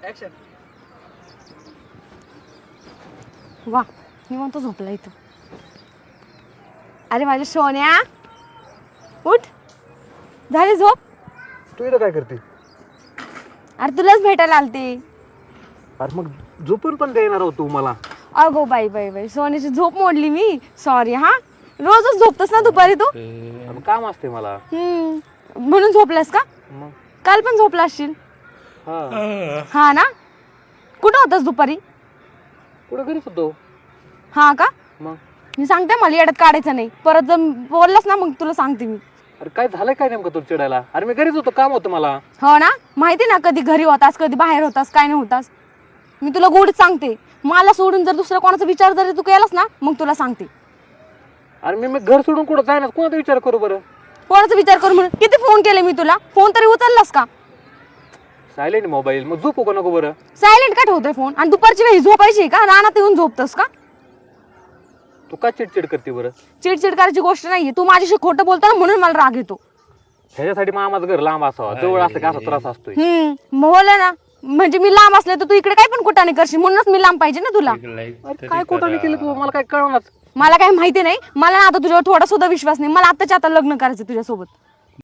Action. वा निवांत झोपला इथं. अरे माझ्या सोन्या उठ, झाली झोप? तू इथं काय करते? अरे तुलाच भेटायला आलते. अरे मग झोपून पण देणार होतो मला. अगो बाई बाई बाई, सोन्याची झोप मोडली मी. सॉरी हा. रोजच झोपतस ना दुपारी तू? अरे काम असते मला. म्हणून झोपलास का? मग काल पण झोपला असशील. हा ना. कुठं होतास दुपारी? कुठं घरीच होतो. हा का? मग मी सांगते मला येड्यात काढायचं नाही. परत जर बोललास ना मग तुला सांगते मी. अरे काय झालंय काय नेमकं तुला चिडायला? अरे मी घरीच होतो, काम होतं मला. हो ना, माहिती ना कधी घरी होतास कधी बाहेर होतास काय नाही होतास. मी तुला गोडीत सांगते, मला सोडून जर दुसरा कोणाचा विचार जरी तू केलास ना मग तुला सांगते. अरे मी घर सोडून कुठं जायना, कोणाचा विचार करू बरं? कोणाचा विचार करू म्हणून किती फोन केले मी तुला, फोन तरी उचललास का? Silent mobile. मग झोपू का नको बरं? सायलेंट का ठेवतोय फोन? आणि दुपारची वेळी झोपायची का? रानात येऊन झोपतस का? तू का चिडचिड करते बरं? चिडचिड करायची गोष्ट नाहीये. तू माझ्याशी खोटं बोलतो ना म्हणून मला राग येतो. ह्याच्यासाठी मामाचं घर लांब असावा, जवळ असलं का असा त्रास असतोय. बोला ना, म्हणजे मी लांब असले तर तू इकडे काय पण कुठाने करशील, म्हणूनच मी लांब पाहिजे ना तुला. अरे काय कुठं केलं तू? मला काय कळणार. मला काही माहिती नाही. मला ना आता तुझ्यावर थोडा सुद्धा विश्वास नाही. मला आताच्या आता लग्न करायचं तुझ्यासोबत.